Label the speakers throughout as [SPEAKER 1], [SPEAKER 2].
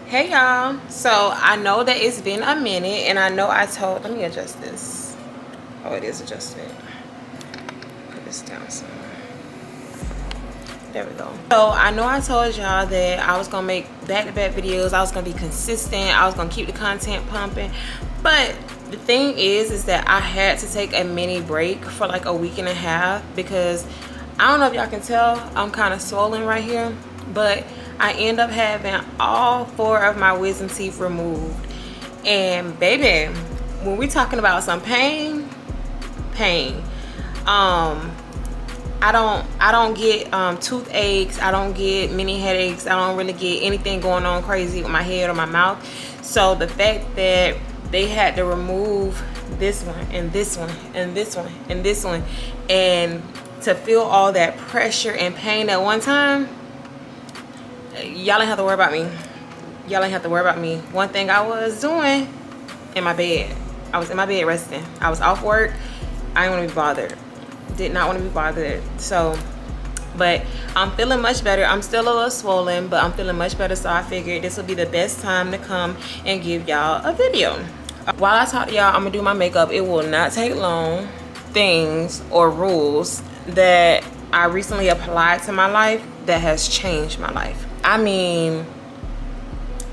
[SPEAKER 1] Hey y'all, so I know that it's been a minute and I know let me adjust this. Oh, it is adjusted. Put this down some. There we go. So I know I told y'all that I was gonna make back-to-back videos. I was gonna be consistent. I was gonna keep the content pumping. But the thing is that I had to take a mini break for like a week and a half because I don't know if y'all can tell, I'm kind of swollen right here, but I end up having all 4 of my wisdom teeth removed. And baby, when we talking about some pain, I don't get toothaches. I don't get many headaches. I don't really get anything going on crazy with my head or my mouth. So the fact that they had to remove this one and this one and this one and this one, and to feel all that pressure and pain at one time, y'all ain't have to worry about me. Y'all ain't have to worry about me. One thing I was doing in my bed, I was in my bed resting. I was off work. I didn't want to be bothered. Did not want to be bothered. So, but I'm feeling much better. I'm still a little swollen, but I'm feeling much better. So I figured this would be the best time to come and give y'all a video. While I talk to y'all, I'm gonna do my makeup. It will not take long. Things or rules that I recently applied to my life that has changed my life. I mean,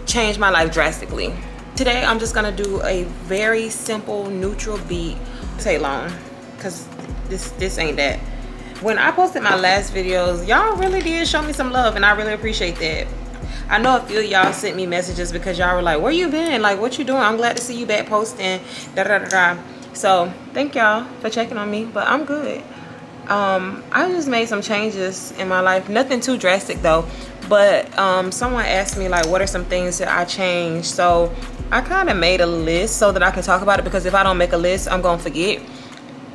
[SPEAKER 1] changed my life drastically. Today, I'm just gonna do a very simple neutral beat. Take long, cause this ain't that. When I posted my last videos, y'all really did show me some love, and I really appreciate that. I know a few of y'all sent me messages because y'all were like, "Where you been? Like, what you doing? I'm glad to see you back posting." Da da da da. So thank y'all for checking on me, but I'm good. I just made some changes in my life, nothing too drastic though, but someone asked me like what are some things that I changed. So I kind of made a list so that I can talk about it, because if I don't make a list, I'm gonna forget.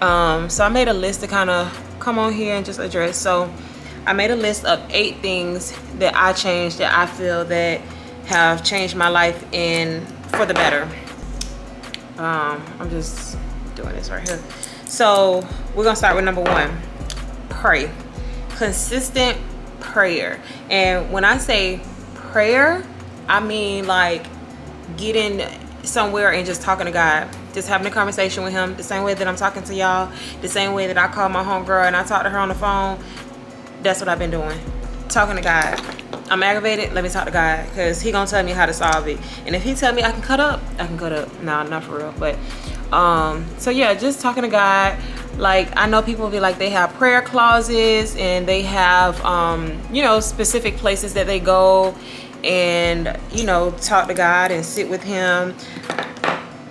[SPEAKER 1] So I made a list to kind of come on here and just address. So I made a list of 8 things that I changed that I feel that have changed my life in for the better. I'm just doing this right here. So we're gonna start with number 1. Pray. Consistent prayer. And when I say prayer, I mean like getting somewhere and just talking to God, just having a conversation with him, the same way that I'm talking to y'all, the same way that I call my homegirl and I talk to her on the phone. That's what I've been doing, talking to God. I'm aggravated, let me talk to God, because he gonna tell me how to solve it. And if he tell me I can cut up, I can cut up. No, not for real. But so yeah, just talking to God. Like, I know people be like, they have prayer closets and they have you know, specific places that they go and, you know, talk to God and sit with him.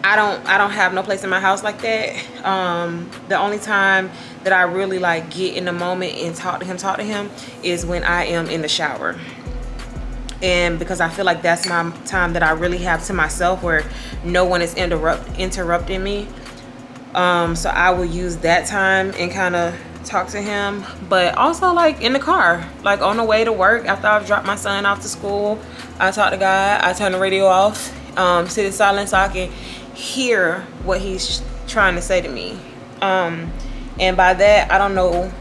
[SPEAKER 1] I don't have no place in my house like that. The only time that I really like get in the moment and talk to him is when I am in the shower. And because I feel like that's my time that I really have to myself, where no one is interrupting me. So I will use that time and kind of talk to him. But also like in the car, like on the way to work, after I've dropped my son off to school, I talk to God. I turn the radio off, sit in silence so I can hear what he's trying to say to me. And by that, I don't know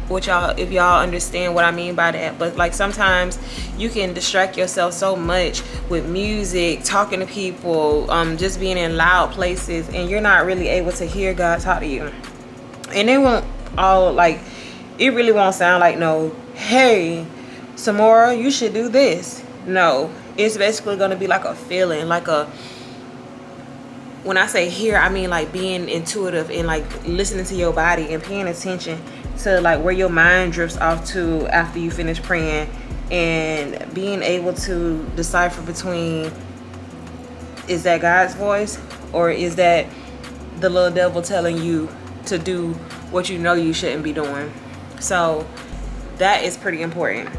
[SPEAKER 1] what y'all, if y'all understand what I mean by that, but like sometimes you can distract yourself so much with music, talking to people, just being in loud places, and you're not really able to hear God talk to you. And it won't all like, it really won't sound like no, hey Samora, you should do this. No, it's basically going to be like a feeling, like a, when I say hear, I mean like being intuitive and like listening to your body and paying attention to like where your mind drifts off to after you finish praying, and being able to decipher between, is that God's voice or is that the little devil telling you to do what you know you shouldn't be doing. So that is pretty important.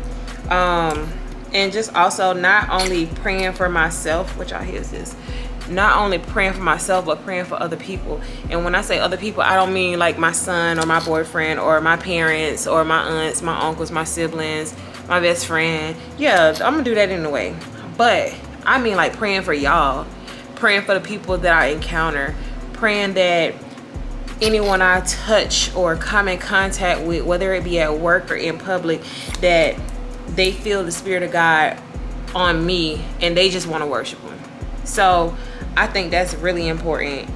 [SPEAKER 1] And just also not only praying for myself, which I hear this, not only praying for myself, but praying for other people. And when I say other people, I don't mean like my son or my boyfriend or my parents or my aunts, my uncles, my siblings, my best friend. Yeah, I'm gonna do that anyway. But I mean like praying for y'all, praying for the people that I encounter, praying that anyone I touch or come in contact with, whether it be at work or in public, that they feel the Spirit of God on me and they just want to worship him. So I think that's really important.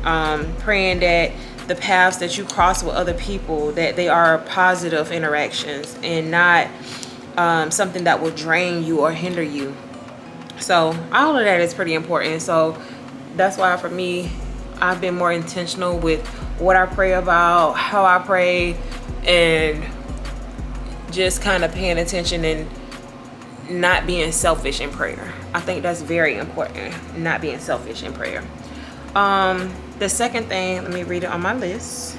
[SPEAKER 1] Praying that the paths that you cross with other people, that they are positive interactions and not something that will drain you or hinder you. So all of that is pretty important. So that's why for me, I've been more intentional with what I pray about, how I pray, and just kind of paying attention and not being selfish in prayer. I think that's very important, not being selfish in prayer. The second thing, let me read it on my list.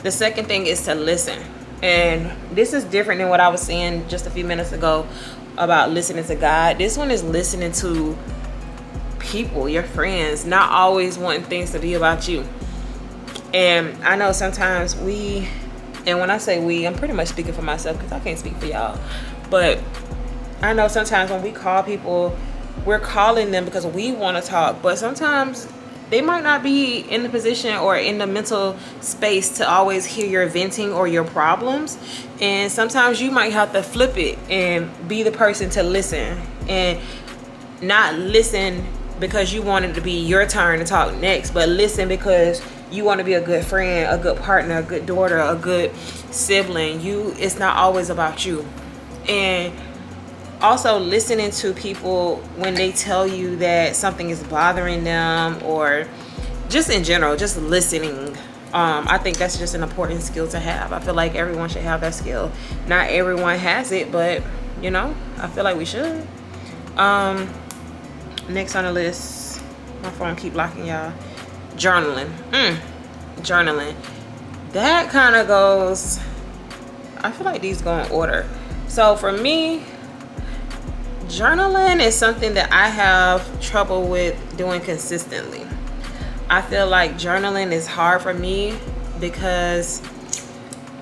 [SPEAKER 1] The second thing is to listen. And this is different than what I was saying just a few minutes ago about listening to God. This one is listening to people, your friends, not always wanting things to be about you. And I know sometimes and when I say we, I'm pretty much speaking for myself because I can't speak for y'all. But I know sometimes when we call people, we're calling them because we want to talk. But sometimes they might not be in the position or in the mental space to always hear your venting or your problems. And sometimes you might have to flip it and be the person to listen, and not listen because you want it to be your turn to talk next, but listen because you want to be a good friend, a good partner, a good daughter, a good sibling. It's not always about you. And also listening to people when they tell you that something is bothering them, or just in general, just listening. I think that's just an important skill to have. I feel like everyone should have that skill. Not everyone has it, but I feel like we should. Next on the list, my phone keep locking, y'all. Journaling. Journaling. That kind of goes, I feel like these go in order. So for me, journaling is something that I have trouble with doing consistently. I feel like journaling is hard for me because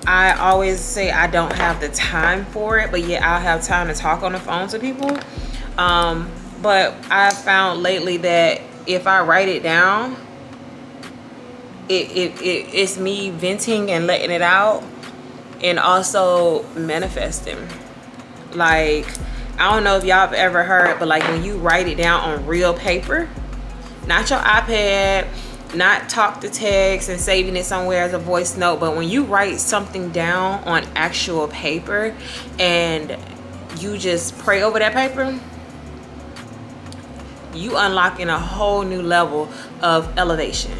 [SPEAKER 1] I always say I don't have the time for it, but yet I'll have time to talk on the phone to people. But I've found lately that if I write it down, it's me venting and letting it out, and also manifesting. Like, I don't know if y'all have ever heard, but like when you write it down on real paper, not your iPad, not talk to text and saving it somewhere as a voice note, but when you write something down on actual paper and you just pray over that paper, you unlocking a whole new level of elevation.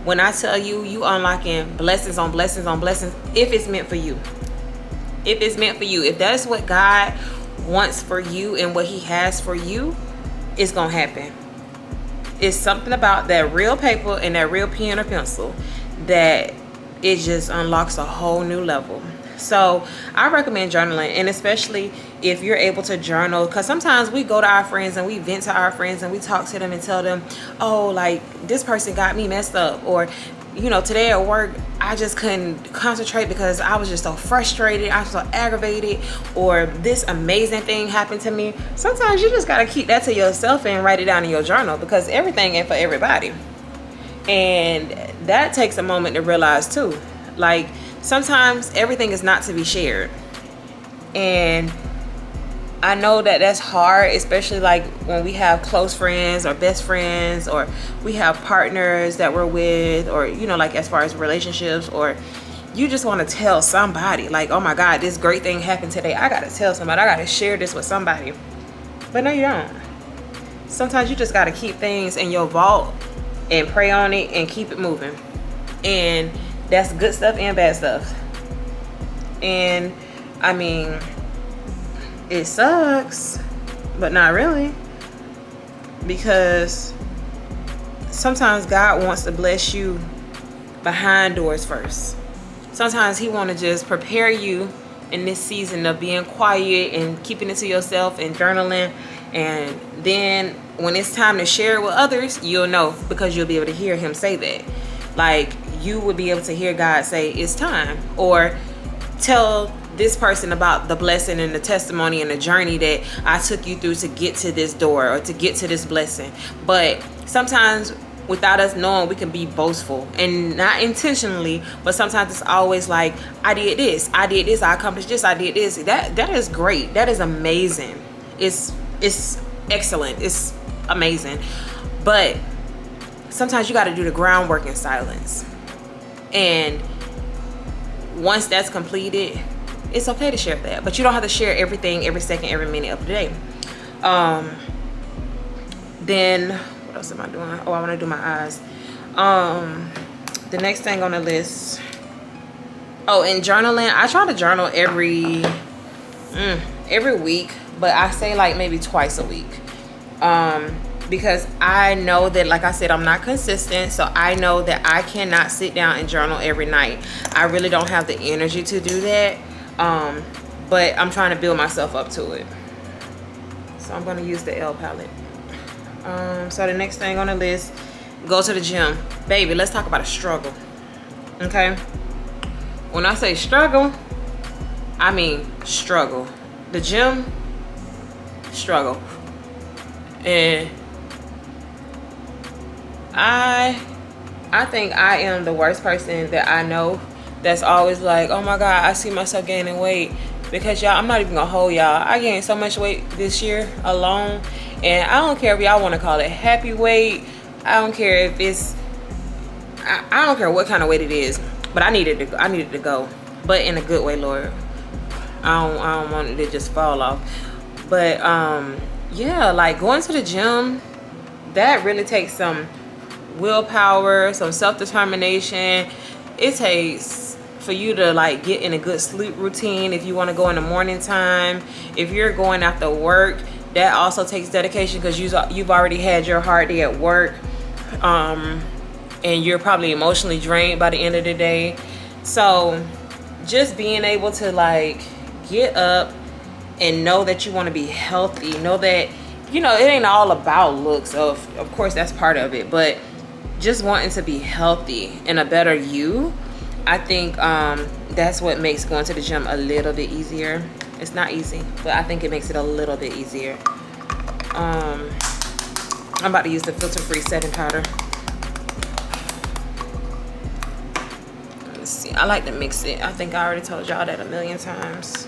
[SPEAKER 1] When I tell you, you unlocking blessings on blessings on blessings, if it's meant for you. If it's meant for you, if that's what God wants for you and what he has for you, it's gonna happen. It's something about that real paper and that real pen or pencil that it just unlocks a whole new level. So I recommend journaling, and especially if you're able to journal, because sometimes we go to our friends and we vent to our friends and we talk to them and tell them, oh, like this person got me messed up, or today at work I just couldn't concentrate because I was just so frustrated, I was so aggravated, or this amazing thing happened to me. Sometimes you just got to keep that to yourself and write it down in your journal, because everything ain't for everybody. And that takes a moment to realize too. Like, sometimes everything is not to be shared. And I know that that's hard, especially like when we have close friends or best friends, or we have partners that we're with, or like as far as relationships, or you just want to tell somebody like, oh my God, this great thing happened today, I gotta tell somebody, I gotta share this with somebody. But no, you don't. Sometimes you just gotta keep things in your vault and pray on it and keep it moving. And that's good stuff and bad stuff. And I mean, it sucks, but not really, because sometimes God wants to bless you behind doors first. Sometimes he want to just prepare you in this season of being quiet and keeping it to yourself and journaling, and then when it's time to share it with others, you'll know, because you'll be able to hear him say that. Like, you would be able to hear God say it's time, or tell this person about the blessing and the testimony and the journey that I took you through to get to this door or to get to this blessing. But sometimes without us knowing, we can be boastful, and not intentionally, but sometimes it's always like, I did this, I accomplished this, I did this. That is great. That is amazing. It's It's excellent, it's amazing. But sometimes you got to do the groundwork in silence, and once that's completed, it's okay to share that, but you don't have to share everything every second, every minute of the day. Then what else am I doing? Oh, I want to do my eyes. The next thing on the list, oh, and journaling. I try to journal every week, but I say like maybe twice a week, because I know that, like I said, I'm not consistent, so I know that I cannot sit down and journal every night. I really don't have the energy to do that, but I'm trying to build myself up to it. So I'm going to use the L palette. So the next thing on the list, go to the gym. Baby, let's talk about a struggle, okay? When I say struggle, I mean struggle. The gym, struggle. And I think I am the worst person that I know that's always like, oh my God, I see myself gaining weight. Because y'all, I'm not even gonna hold y'all. I gained so much weight this year alone. And I don't care if y'all wanna call it happy weight. I don't care if it's, I don't care what kind of weight it is. But I needed to go. But in a good way, Lord. I don't want it to just fall off. But yeah, like going to the gym, that really takes some willpower, some self-determination. It takes for you to like get in a good sleep routine if you want to go in the morning time. If you're going after work, that also takes dedication, because you've already had your hard day at work, and you're probably emotionally drained by the end of the day. So just being able to like get up and know that you want to be healthy, know that, you know, it ain't all about looks. Of course that's part of it, but just wanting to be healthy and a better you, I think that's what makes going to the gym a little bit easier. It's not easy, but I think it makes it a little bit easier. I'm about to use the filter-free setting powder. Let's see, I like to mix it. I think I already told y'all that a million times.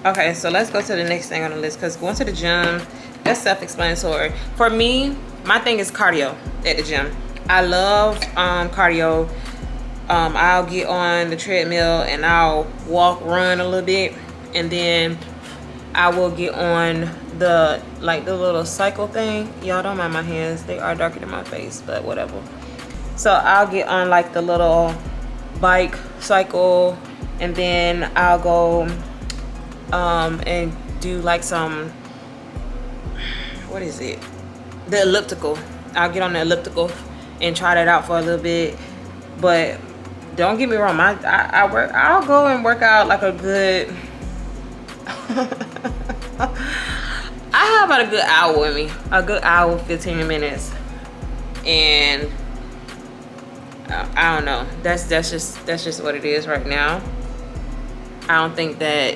[SPEAKER 1] Okay, so let's go to the next thing on the list, because going to the gym, that's self-explanatory. For me, my thing is cardio at the gym. I love cardio. I'll get on the treadmill and I'll run a little bit, and then I will get on the little cycle thing. Y'all don't mind my hands, they are darker than my face, but whatever. So I'll get on like the little bike cycle, and then I'll go and do like some, what is it, the elliptical. I'll get on the elliptical and try that out for a little bit. But don't get me wrong, I'll go and work out like a good I have about a good hour with me, a good hour 15 minutes, and I don't know, that's just what it is right now. I don't think that,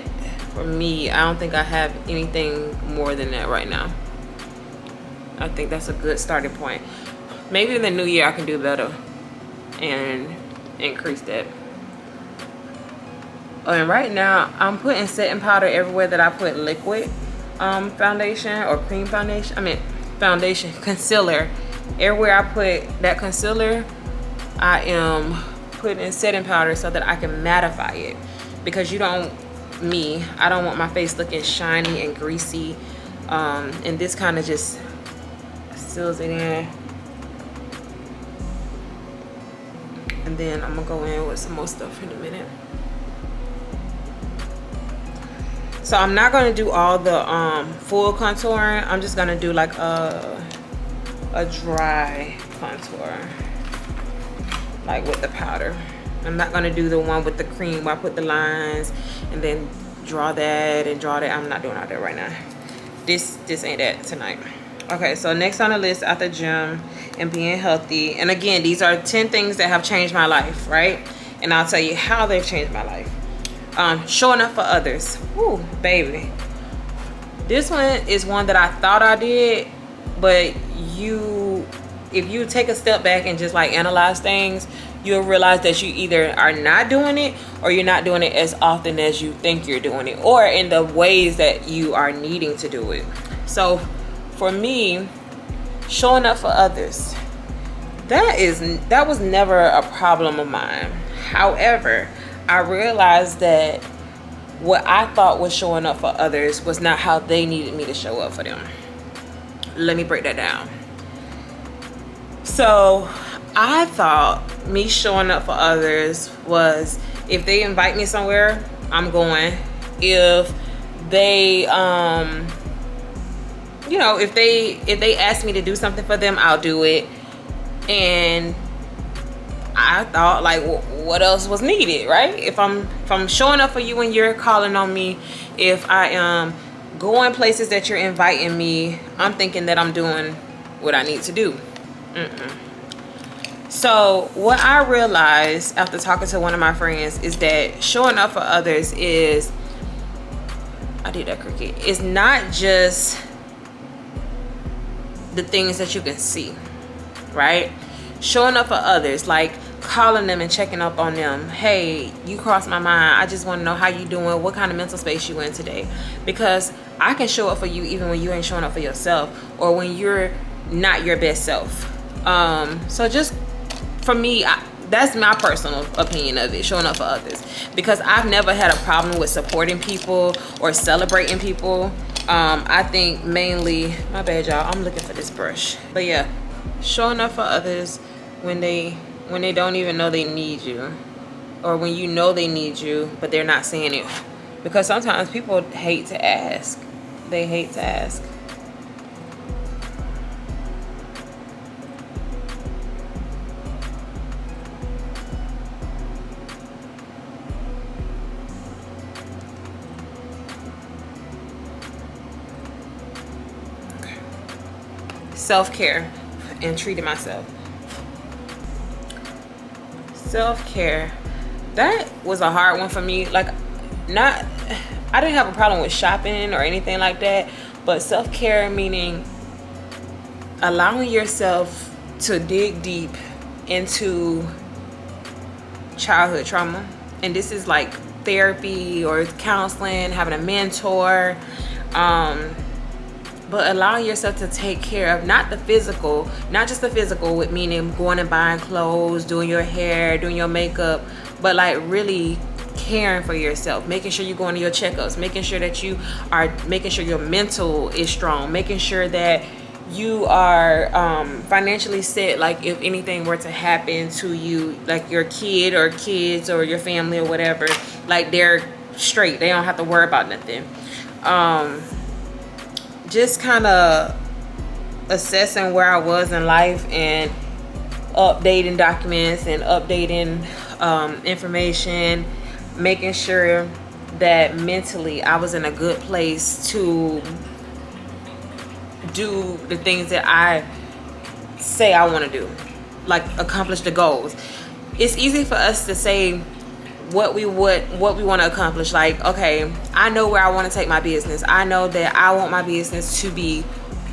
[SPEAKER 1] for me, I don't think I have anything more than that right now. I think that's a good starting point. Maybe in the new year I can do better and increase that. And right now I'm putting setting powder everywhere that I put liquid foundation or cream foundation. I mean foundation, concealer. Everywhere I put that concealer, I am putting setting powder so that I can mattify it, because I don't want my face looking shiny and greasy, and this kind of just seals it in. And then I'm gonna go in with some more stuff in a minute. So I'm not gonna do all the full contouring. I'm just gonna do like a dry contour, like with the powder. I'm not gonna do the one with the cream where I put the lines and then draw that and draw that. I'm not doing all that right now. This ain't that tonight. Okay, so next on the list after gym and being healthy. And again, these are 10 things that have changed my life, right? And I'll tell you how they've changed my life. Showing up for others. Ooh, baby. This one is one that I thought I did, but if you take a step back and just like analyze things, you'll realize that you either are not doing it, or you're not doing it as often as you think you're doing it, or in the ways that you are needing to do it. So for me, showing up for others, that was never a problem of mine. However, I realized that what I thought was showing up for others was not how they needed me to show up for them. Let me break that down. So I thought me showing up for others was, if they invite me somewhere, I'm going. If they if they ask me to do something for them, I'll do it. And I thought, like, what else was needed, right? If I'm showing up for you and you're calling on me, if I am going places that you're inviting me, I'm thinking that I'm doing what I need to do. So what I realized after talking to one of my friends is that showing up for others is, I did that cricket, it's not just the things that you can see, right? Showing up for others, like calling them and checking up on them. Hey, you crossed my mind. I just want to know how you doing, what kind of mental space you in today. Because I can show up for you even when you ain't showing up for yourself, or when you're not your best self. So just for me, that's my personal opinion of it, showing up for others. Because I've never had a problem with supporting people or celebrating people. I think mainly, my bad y'all, I'm looking for this brush. But yeah, showing up for others when they don't even know they need you, or when you know they need you but they're not saying it. Because sometimes people hate to ask. They hate to ask. Self-care and treating myself. Self-care, that was a hard one for me. Like, I didn't have a problem with shopping or anything like that, but self-care meaning allowing yourself to dig deep into childhood trauma. And this is like therapy or counseling, having a mentor, but allowing yourself to take care of not just the physical, with meaning going and buying clothes, doing your hair, doing your makeup, but like really caring for yourself, making sure you're going to your checkups, making sure that you are making sure your mental is strong, making sure that you are financially set. Like if anything were to happen to you, like your kid or kids or your family or whatever, like they're straight, they don't have to worry about nothing. Just kind of assessing where I was in life and updating documents and updating information, making sure that mentally I was in a good place to do the things that I say I want to do, like accomplish the goals. It's easy for us to say what we want to accomplish. Like, okay, I know where I want to take my business. I know that I want my business to be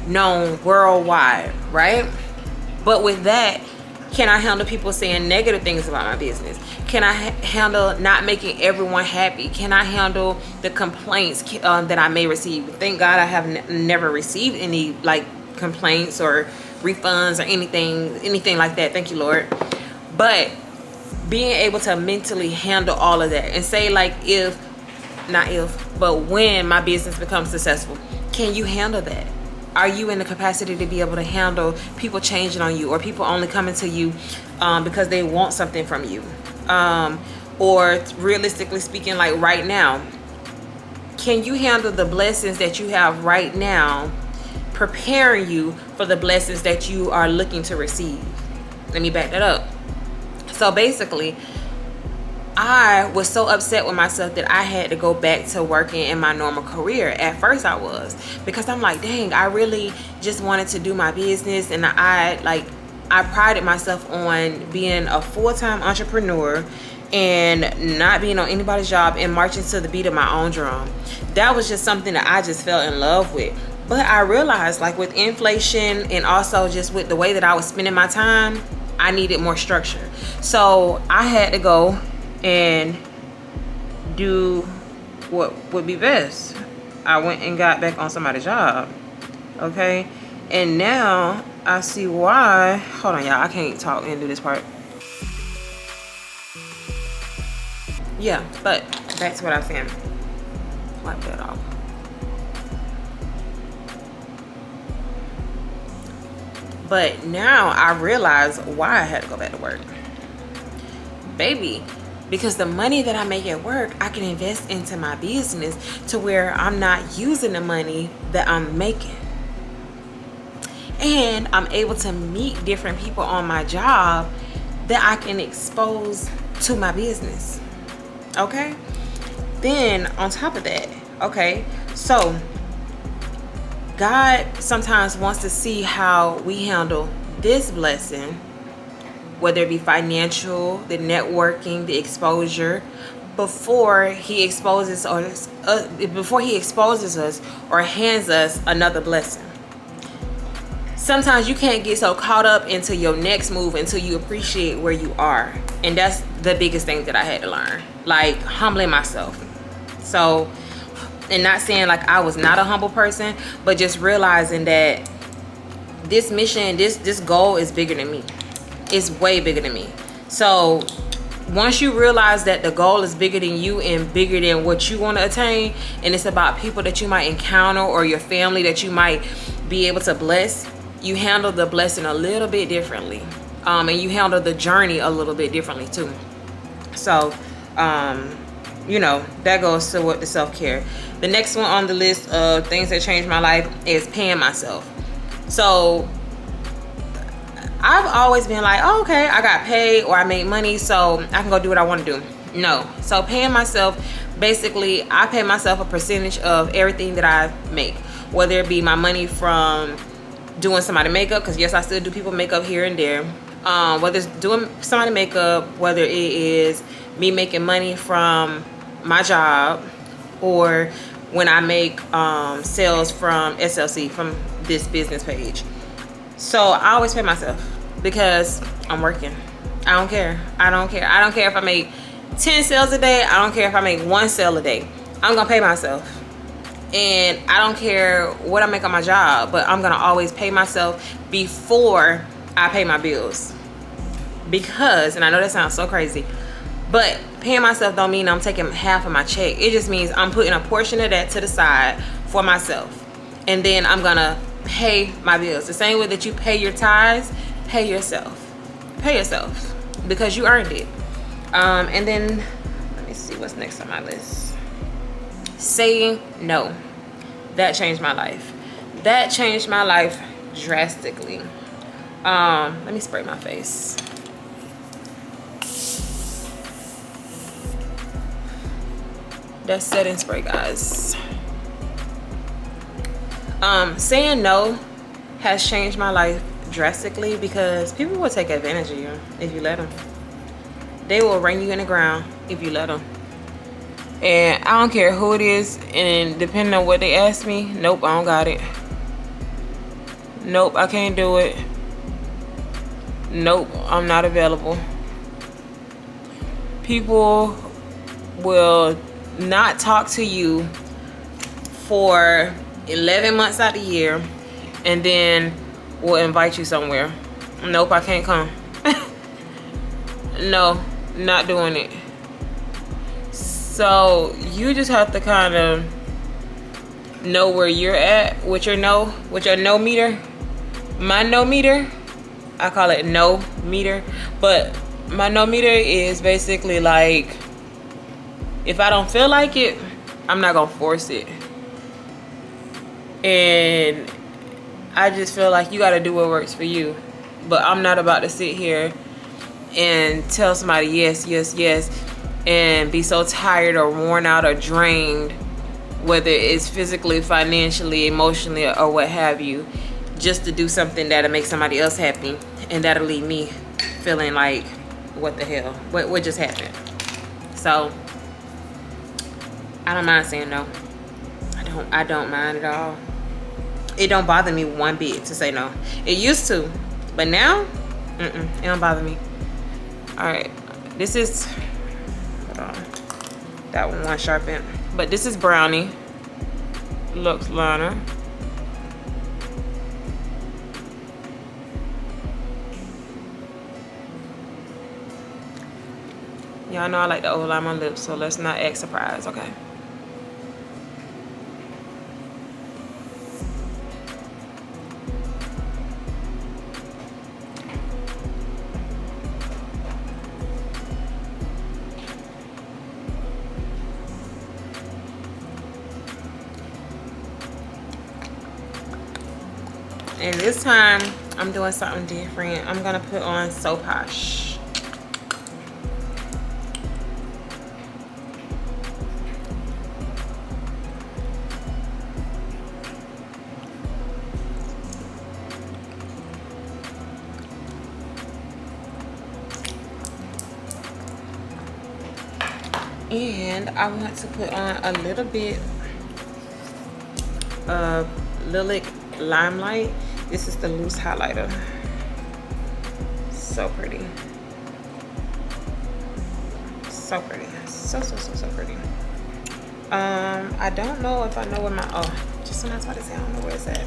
[SPEAKER 1] known worldwide, right? But with that, can I handle people saying negative things about my business? Can I handle not making everyone happy? Can I handle the complaints that I may receive? Thank God I have never received any like complaints or refunds or anything like that. Thank you, Lord. But being able to mentally handle all of that and say, like, but when my business becomes successful, can you handle that? Are you in the capacity to be able to handle people changing on you, or people only coming to you because they want something from you? Or realistically speaking, like right now, can you handle the blessings that you have right now, preparing you for the blessings that you are looking to receive? Let me back that up. So basically, I was so upset with myself that I had to go back to working in my normal career. At first I was, because I'm like, dang, I really just wanted to do my business, and I prided myself on being a full-time entrepreneur and not being on anybody's job and marching to the beat of my own drum. That was just something that I just fell in love with. But I realized, like, with inflation and also just with the way that I was spending my time, I needed more structure. So I had to go and do what would be best. I went and got back on somebody's job. Okay, and now I see why. Hold on, y'all, I can't talk and do this part. Yeah, but back to what I was saying. Wipe that off. But now I realize why I had to go back to work. Baby, because the money that I make at work, I can invest into my business to where I'm not using the money that I'm making. And I'm able to meet different people on my job that I can expose to my business. Okay? Then on top of that, okay, so God sometimes wants to see how we handle this blessing, whether it be financial, the networking, the exposure, before he exposes us, or hands us another blessing. Sometimes you can't get so caught up into your next move until you appreciate where you are. And that's the biggest thing that I had to learn. Like, humbling myself. So, and not saying like I was not a humble person, but just realizing that this mission, this goal is bigger than me. It's way bigger than me. So once you realize that the goal is bigger than you and bigger than what you want to attain, and it's about people that you might encounter or your family that you might be able to bless, you handle the blessing a little bit differently. And you handle the journey a little bit differently too. So, you know, that goes to what the self-care. The next one on the list of things that changed my life is paying myself. So I've always been like, oh, okay, I got paid or I made money, so I can go do what I want to do. No. So paying myself, basically, I pay myself a percentage of everything that I make, whether it be my money from doing somebody makeup, because yes, I still do people makeup here and there. Whether it's doing somebody makeup, whether it is me making money from my job, or when I make sales from SLC, from this business page. So I always pay myself because I'm working. I don't care. I don't care if I make 10 sales a day. I don't care if I make 1 sale a day. I'm gonna pay myself. And I don't care what I make on my job, but I'm gonna always pay myself before I pay my bills. Because, and I know that sounds so crazy, but paying myself don't mean I'm taking half of my check. It just means I'm putting a portion of that to the side for myself. And then I'm gonna pay my bills. The same way that you pay your tithes, pay yourself. Pay yourself because you earned it. And then, let me see what's next on my list. Saying no. That changed my life. That changed my life drastically. Let me spray my face. That's setting spray, guys. Saying no has changed my life drastically because people will take advantage of you if you let them. They will run you in the ground if you let them. And I don't care who it is, and depending on what they ask me, nope, I don't got it. Nope, I can't do it. Nope, I'm not available. People will not talk to you for 11 months out of the year and then will invite you somewhere. Nope, I can't come. No, not doing it. So you just have to kind of know where you're at with your no meter. My no meter, I call it no meter, but my no meter is basically like, if I don't feel like it, I'm not gonna force it. And I just feel like you gotta do what works for you. But I'm not about to sit here and tell somebody yes, yes, yes, and be so tired or worn out or drained, whether it's physically, financially, emotionally, or what have you, just to do something that'll make somebody else happy, and that'll leave me feeling like, what the hell? What just happened? So I don't mind saying no. I don't mind at all. It don't bother me one bit to say no. It used to, but now It don't bother me. All right, this is, hold on, that one sharpened, but this is Brownie Luxe liner. Y'all know I like to overline my lips, so let's not act surprised, okay? And this time, I'm doing something different. I'm gonna put on So Posh. And I want to put on a little bit of Lilac Limelight. This is the loose highlighter. So pretty. So pretty. So pretty. I don't know if I know where my, oh, just when I was about to say, I don't know where it's at.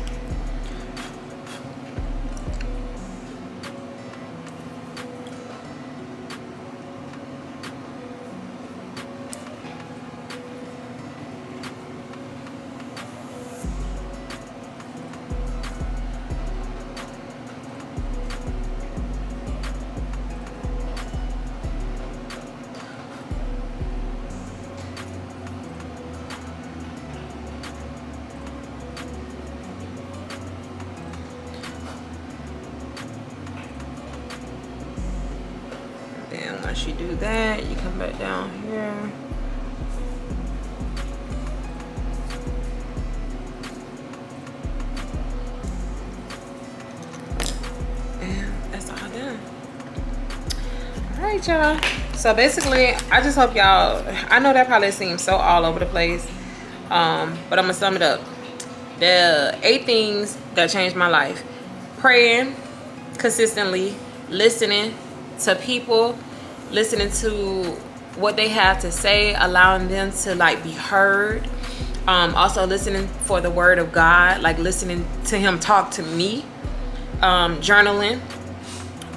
[SPEAKER 1] Once you do that, you come back down here. And that's all done. All right, y'all. So basically, I just hope y'all, I know that probably seems so all over the place, but I'm gonna sum it up. The 8 things that changed my life: praying consistently, listening to people, listening to what they have to say, allowing them to like be heard, also listening for the word of God, like listening to him talk to me, journaling,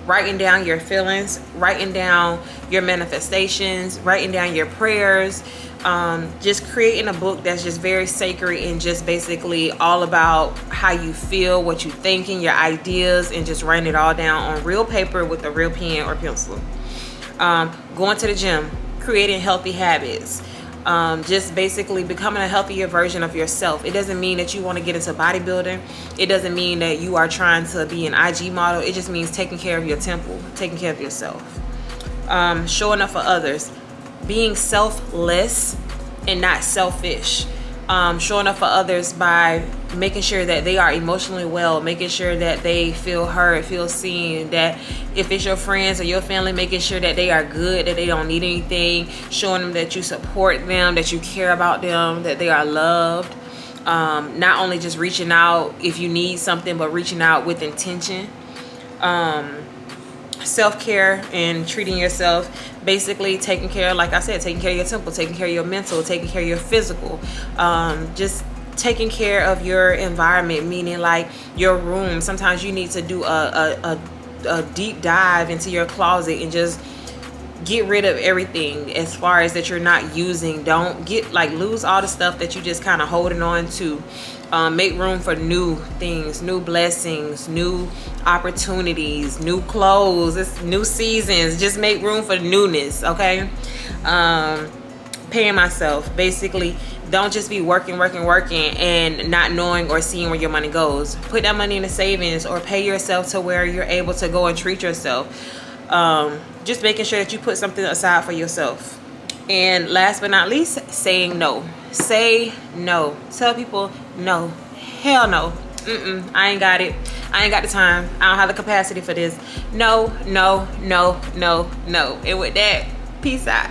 [SPEAKER 1] writing down your feelings, writing down your manifestations, writing down your prayers, just creating a book that's just very sacred and just basically all about how you feel, what you're thinking, your ideas, and just writing it all down on real paper with a real pen or pencil. Going to the gym, creating healthy habits, just basically becoming a healthier version of yourself. It doesn't mean that you want to get into bodybuilding. It doesn't mean that you are trying to be an IG model. It just means taking care of your temple, taking care of yourself, showing up for others, being selfless and not selfish, showing up for others by making sure that they are emotionally well, making sure that they feel heard, feel seen, that if it's your friends or your family, making sure that they are good, that they don't need anything, showing them that you support them, that you care about them, that they are loved. Not only just reaching out if you need something, but reaching out with intention. Self-care and treating yourself, basically taking care, like I said, taking care of your temple, taking care of your mental, taking care of your physical, just taking care of your environment, meaning like your room. Sometimes you need to do a deep dive into your closet and just get rid of everything as far as that you're not using. Don't get like lose all the stuff that you just kind of holding on to. Make room for new things, new blessings, new opportunities, new clothes. It's new seasons. Just make room for newness, okay? Paying myself, basically. Don't just be working and not knowing or seeing where your money goes. Put that money in a savings or pay yourself to where you're able to go and treat yourself. Just making sure that you put something aside for yourself. And last but not least, saying no. Say no. Tell people no. Hell no. I ain't got it. I ain't got the time. I don't have the capacity for this. No, no, no, no, no. And with that, peace out.